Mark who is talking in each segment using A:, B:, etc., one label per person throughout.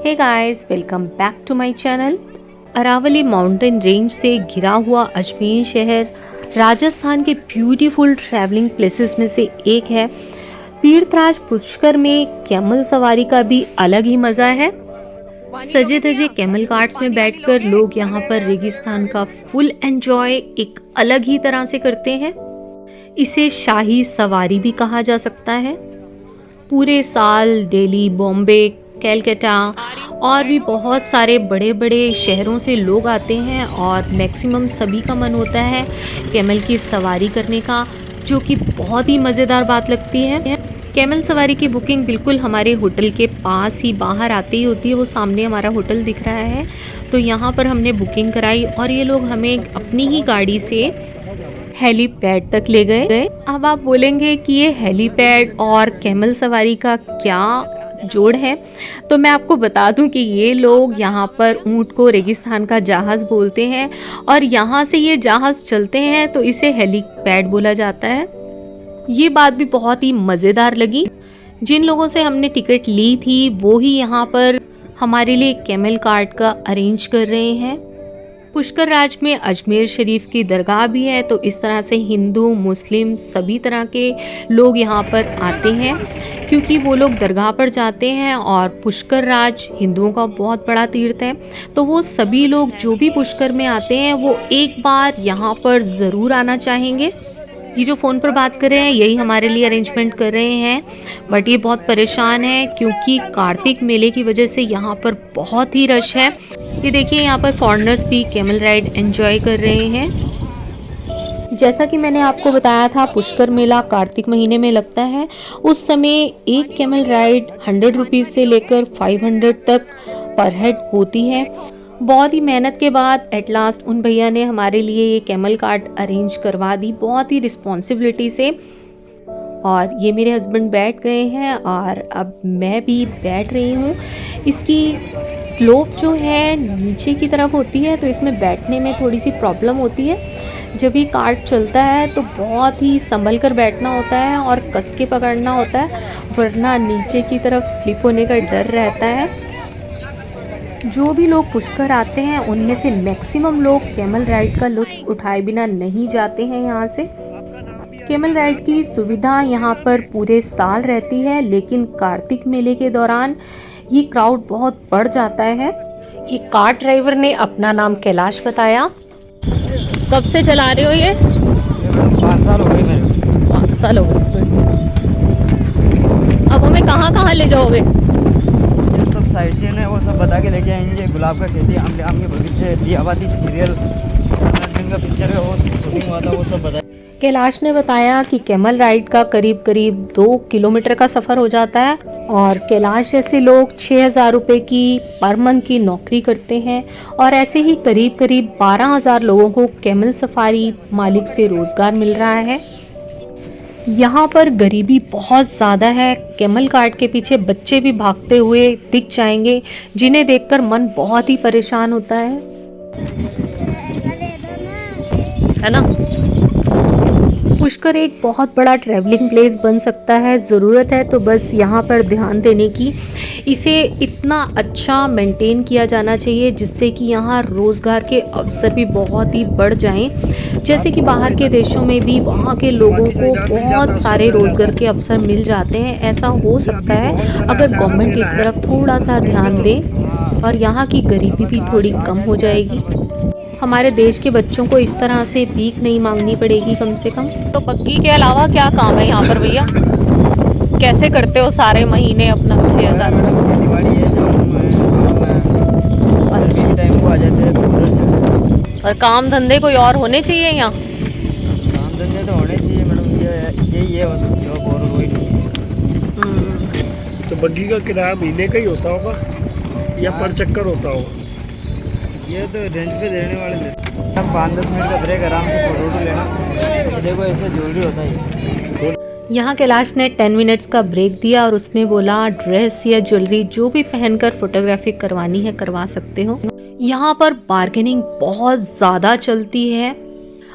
A: Hey guys, welcome back to my channel. Aravalli mountain range से घिरा हुआ अजमेर शहर राजस्थान के ब्यूटीफुल ट्रैवलिंग प्लेसेस में से एक है। तीर्थराज पुष्कर में कैमल सवारी का भी अलग ही मजा है। सजे धजे कैमल कार्ट्स में बैठकर लोग यहाँ पर रेगिस्तान का फुल एंजॉय एक अलग ही तरह से करते हैं। इसे शाही सवारी भी कहा जा सकता है। पूरे साल दिल्ली, बॉम्बे, कैलकाटा और भी बहुत सारे बड़े बड़े शहरों से लोग आते हैं और मैक्सिमम सभी का मन होता है कैमल की सवारी करने का, जो कि बहुत ही मज़ेदार बात लगती है। कैमल सवारी की बुकिंग बिल्कुल हमारे होटल के पास ही बाहर आते ही होती है। वो सामने हमारा होटल दिख रहा है, तो यहाँ पर हमने बुकिंग कराई और ये लोग हमें अपनी ही गाड़ी से हेलीपैड तक ले गए। अब आप बोलेंगे कि ये हेलीपैड और कैमल सवारी का क्या जोड़ है, तो मैं आपको बता दूं कि ये लोग यहाँ पर ऊंट को रेगिस्तान का जहाज़ बोलते हैं और यहाँ से ये जहाज़ चलते हैं तो इसे हेलीपैड बोला जाता है। ये बात भी बहुत ही मज़ेदार लगी। जिन लोगों से हमने टिकट ली थी वो ही यहाँ पर हमारे लिए कैमल कार्ट का अरेंज कर रहे हैं। पुष्कर राज में अजमेर शरीफ की दरगाह भी है, तो इस तरह से हिंदू, मुस्लिम सभी तरह के लोग यहाँ पर आते हैं क्योंकि वो लोग दरगाह पर जाते हैं। और पुष्कर राज हिंदुओं का बहुत बड़ा तीर्थ है, तो वो सभी लोग जो भी पुष्कर में आते हैं वो एक बार यहाँ पर ज़रूर आना चाहेंगे। ये जो फ़ोन पर बात कर रहे हैं यही हमारे लिए अरेंजमेंट कर रहे हैं, बट ये बहुत परेशान है क्योंकि कार्तिक मेले की वजह से यहाँ पर बहुत ही रश है। ये देखिए, यहाँ पर फॉरेनर्स भी कैमल राइड एंजॉय कर रहे हैं। जैसा कि मैंने आपको बताया था, पुष्कर मेला कार्तिक महीने में लगता है। उस समय एक कैमल राइड 100 रुपीज़ से लेकर 500 तक पर हेड होती है। बहुत ही मेहनत के बाद एट लास्ट उन भैया ने हमारे लिए ये कैमल कार्ट अरेंज करवा दी, बहुत ही रिस्पॉन्सिबिलिटी से। और ये मेरे हस्बैंड बैठ गए हैं और अब मैं भी बैठ रही हूँ। इसकी स्लोप जो है नीचे की तरफ होती है, तो इसमें बैठने में थोड़ी सी प्रॉब्लम होती है। जब ये कार्ट चलता है तो बहुत ही संभल कर बैठना होता है और कस के पकड़ना होता है, वरना नीचे की तरफ स्लिप होने का डर रहता है। जो भी लोग पुष्कर आते हैं उनमें से मैक्सिमम लोग कैमल राइड का लुत्फ उठाए बिना नहीं जाते हैं यहाँ से। कैमल राइड की सुविधा यहाँ पर पूरे साल रहती है, लेकिन कार्तिक मेले के दौरान ये क्राउड बहुत बढ़ जाता है। ये कार ड्राइवर ने अपना नाम कैलाश बताया। कब से चला रहे हो ये?
B: 5 साल हो गए मेरे।
A: 5 साल हो गए। अब हमें कहाँ कहाँ ले जाओगे?
B: सब साइड सीन है, वो सब बता के लेके आएंगे। गुलाब का खेती, आम के बगीचे, दियाबाती सीरियल का पिक्चर है, वो शूटिंग हुआ था, वो सब बता।
A: कैलाश ने बताया कि कैमल राइड का करीब करीब 2 किलोमीटर का सफ़र हो जाता है और कैलाश जैसे लोग 6,000 रुपये की पर मंथ की नौकरी करते हैं और ऐसे ही करीब करीब 12,000 लोगों को कैमल सफारी मालिक से रोज़गार मिल रहा है। यहाँ पर गरीबी बहुत ज़्यादा है। कैमल कार्ट के पीछे बच्चे भी भागते हुए दिख जाएंगे, जिन्हें देखकर मन बहुत ही परेशान होता है ना। पुष्कर एक बहुत बड़ा ट्रैवलिंग प्लेस बन सकता है। ज़रूरत है तो बस यहाँ पर ध्यान देने की। इसे इतना अच्छा मेंटेन किया जाना चाहिए जिससे कि यहाँ रोज़गार के अवसर भी बहुत ही बढ़ जाएं। जैसे कि बाहर के देशों में भी वहाँ के लोगों को बहुत सारे रोज़गार के अवसर मिल जाते हैं। ऐसा हो सकता है अगर गवर्नमेंट इस तरफ थोड़ा सा ध्यान दे और यहाँ की गरीबी भी थोड़ी कम हो जाएगी। हमारे देश के बच्चों को इस तरह से भीख नहीं मांगनी पड़ेगी कम से कम। तो बग्गी के अलावा क्या काम है यहाँ पर भैया? कैसे करते हो सारे महीने अपना 6,000?
B: दिवाली है जो टाइम को आ जाते हैं।
A: और काम धंधे कोई और होने चाहिए यहाँ?
B: काम धंधे तो होने चाहिए मैडम, यही है बस जॉब और कोई नहीं है।
C: तो बग्गी का किराया महीने का ही होता होगा या पर चक्कर होता होगा?
B: ये तो रेंज पे देने वाले थे। 5-10 मिनट का ब्रेक, आराम से फोटो लेना। देखो ऐसे जरूरी होता है।
A: यहाँ कैलाश ने 10 मिनट्स का ब्रेक दिया और उसने बोला ड्रेस या ज्वेलरी जो भी पहनकर फोटोग्राफी करवानी है करवा सकते हो। यहाँ पर बार्गेनिंग बहुत ज़्यादा चलती है।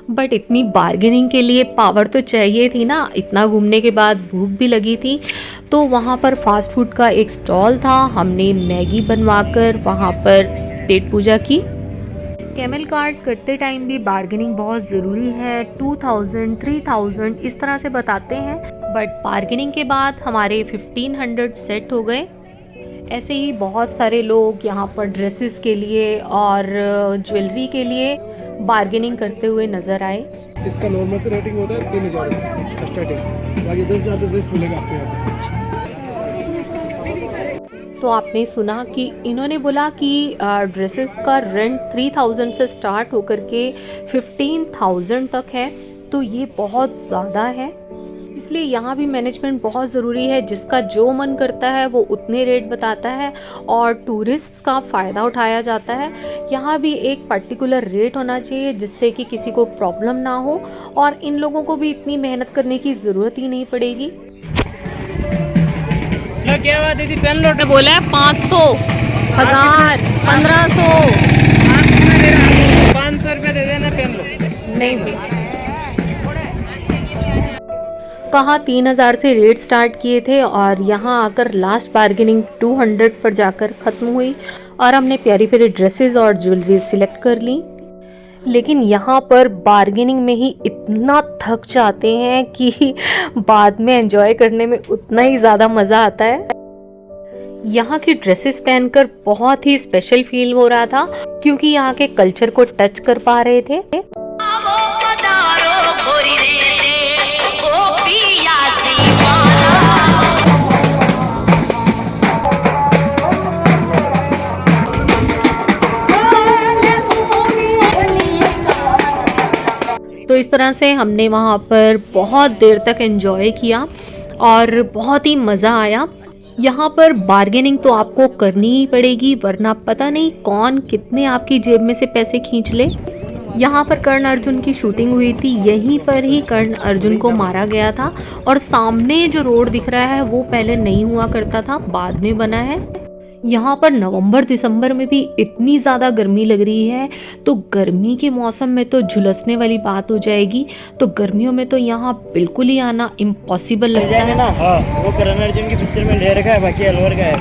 A: बट इतनी बार्गेनिंग के लिए पावर तो चाहिए थी ना। इतना घूमने के बाद भूख भी लगी थी, तो वहाँ पर फास्ट फूड का एक स्टॉल था। हमने मैगी बनवाकर वहाँ पर पेट पूजा की। कैमल कार्ट करते टाइम भी बार्गेनिंग बहुत ज़रूरी है। 2000, 3000 इस तरह से बताते हैं, बट बार्गेनिंग के बाद हमारे 1500 सेट हो गए। ऐसे ही बहुत सारे लोग यहाँ पर ड्रेसेस के लिए और ज्वेलरी के लिए बार्गेनिंग करते हुए नज़र आए।
C: इसका नॉर्मल से रेटिंग होता है 3000 स्टार्टिंग, बाकी 10,000 तो ड्रेस मिलेगा आपको यहाँ पे।
A: तो आपने सुना कि इन्होंने बोला कि ड्रेसेस का रेंट 3000 से स्टार्ट होकर के 15,000 तक है, तो ये बहुत ज़्यादा है। इसलिए यहाँ भी मैनेजमेंट बहुत ज़रूरी है। जिसका जो मन करता है वो उतने रेट बताता है और टूरिस्ट का फ़ायदा उठाया जाता है। यहाँ भी एक पर्टिकुलर रेट होना चाहिए जिससे कि किसी को प्रॉब्लम ना हो और इन लोगों को भी इतनी मेहनत करने की ज़रूरत ही नहीं पड़ेगी।
B: क्या बात दीदी, पेन लो।
A: बोला है 500, 1000, 1500।
B: 500 रुपये दे देना, पेन लो।
A: नहीं कहा 3000 से रेट स्टार्ट किए थे और यहाँ आकर लास्ट बार्गेनिंग 200 पर जाकर ख़त्म हुई और हमने प्यारी प्यारी ड्रेसेस और ज्वेलरी सिलेक्ट कर ली। लेकिन यहाँ पर बार्गेनिंग में ही इतना थक जाते हैं कि बाद में एंजॉय करने में उतना ही ज़्यादा मज़ा आता है। यहाँ की ड्रेसेस पहनकर बहुत ही स्पेशल फील हो रहा था क्योंकि यहाँ के कल्चर को टच कर पा रहे थे। तो इस तरह से हमने वहाँ पर बहुत देर तक एंजॉय किया और बहुत ही मज़ा आया। यहाँ पर बार्गेनिंग तो आपको करनी ही पड़ेगी, वरना पता नहीं कौन कितने आपकी जेब में से पैसे खींच ले। यहाँ पर कर्ण अर्जुन की शूटिंग हुई थी, यहीं पर ही कर्ण अर्जुन को मारा गया था और सामने जो रोड दिख रहा है वो पहले नहीं हुआ करता था, बाद में बना है। यहाँ पर नवंबर दिसंबर में भी इतनी ज़्यादा गर्मी लग रही है, तो गर्मी के मौसम में तो झुलसने वाली बात हो जाएगी। तो गर्मियों में तो यहाँ बिल्कुल ही आना इम्पॉसिबल लगता है
B: ना। हाँ, वो करण अर्जुन की पिक्चर में ले रखा है, बाकी अलवर का है।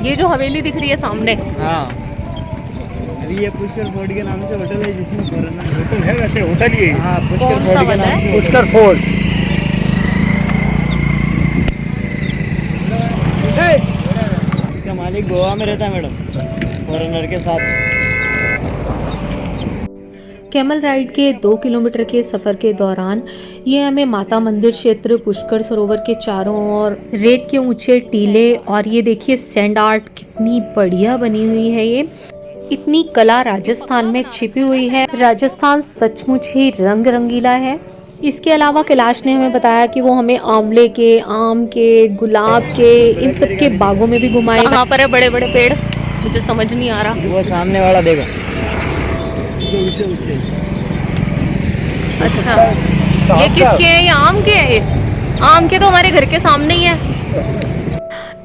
A: ये जो हवेली दिख रही है सामने,
B: हाँ, अभी ये पुष्कर फोर्ट के नाम से होटल है जिसमें
C: होटल है, वैसे होटल ही है।
B: हाँ, पुष्कर
A: कौन सा
B: फोर्ट के
A: वाला
B: नाम
A: है?
B: से
C: पुष्कर फोर्ट।
B: इसका मालिक गोवा में रहता है मैडम, फॉरेनर के साथ।
A: कैमल राइड के 2 किलोमीटर के सफ़र के दौरान ये हमें माता मंदिर क्षेत्र, पुष्कर सरोवर के चारों ओर रेत के ऊंचे टीले और ये देखिए सैंड आर्ट कितनी बढ़िया बनी हुई है। ये इतनी कला राजस्थान में छिपी हुई है। राजस्थान सचमुच ही रंग रंगीला है। इसके अलावा कैलाश ने हमें बताया कि वो हमें आंवले के, आम के, गुलाब के, इन सब के बागों में भी घुमाएगा। कहाँ पर है बड़े बड़े पेड़, मुझे समझ नहीं आ रहा।
B: वो सामने वाला देखो।
A: अच्छा, ये किसके हैं? ये आम के हैं। ये आम के तो हमारे घर के सामने ही है।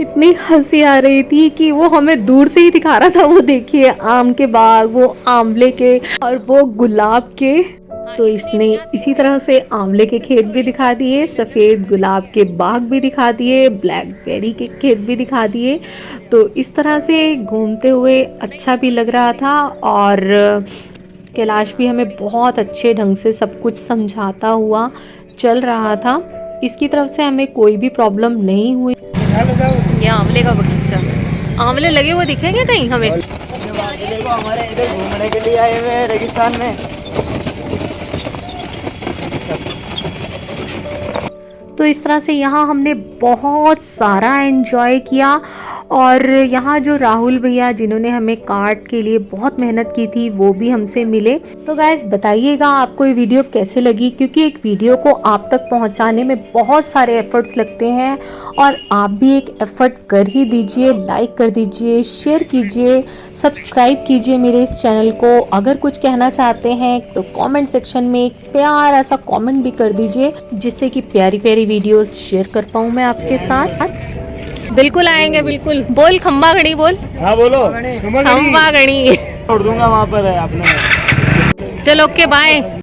A: इतनी हंसी आ रही थी कि वो हमें दूर से ही दिखा रहा था। वो देखिए आम के बाग, वो आंवले के और वो गुलाब के। तो इसने इसी तरह से आंवले के खेत भी दिखा दिए, सफ़ेद गुलाब के बाग भी दिखा दिए, ब्लैकबेरी के खेत भी दिखा दिए। तो इस तरह से घूमते हुए अच्छा भी लग रहा था और कैलाश भी हमें बहुत अच्छे ढंग से सब कुछ समझाता हुआ चल रहा था। इसकी तरफ से हमें कोई भी प्रॉब्लम नहीं हुई। ये आंवले का बगीचा, आंवले लगे हुए दिखेंगे कहीं हमें?
B: देखो हमारे इधर घूमने के लिए आए हुए हैं रेगिस्तान में।
A: तो इस तरह से यहाँ हमने बहुत सारा एंजॉय किया और यहाँ जो राहुल भैया जिन्होंने हमें कार्ट के लिए बहुत मेहनत की थी वो भी हमसे मिले। तो गाइस बताइएगा आपको ये वीडियो कैसे लगी, क्योंकि एक वीडियो को आप तक पहुँचाने में बहुत सारे एफर्ट्स लगते हैं और आप भी एक एफर्ट कर ही दीजिए। लाइक कर दीजिए, शेयर कीजिए, सब्सक्राइब कीजिए मेरे इस चैनल को। अगर कुछ कहना चाहते हैं तो कॉमेंट सेक्शन में एक प्यारा सा कॉमेंट भी कर दीजिए जिससे कि प्यारी प्यारी वीडियोस शेयर कर पाऊँ मैं आपके साथ। बिल्कुल आएंगे, बिल्कुल। बोल खम्बा घड़ी, बोल।
C: हाँ बोलो।
A: खम्बा घड़ी
B: छोड़ दूंगा वहाँ पर है आपने।
A: चलो ओके बाय।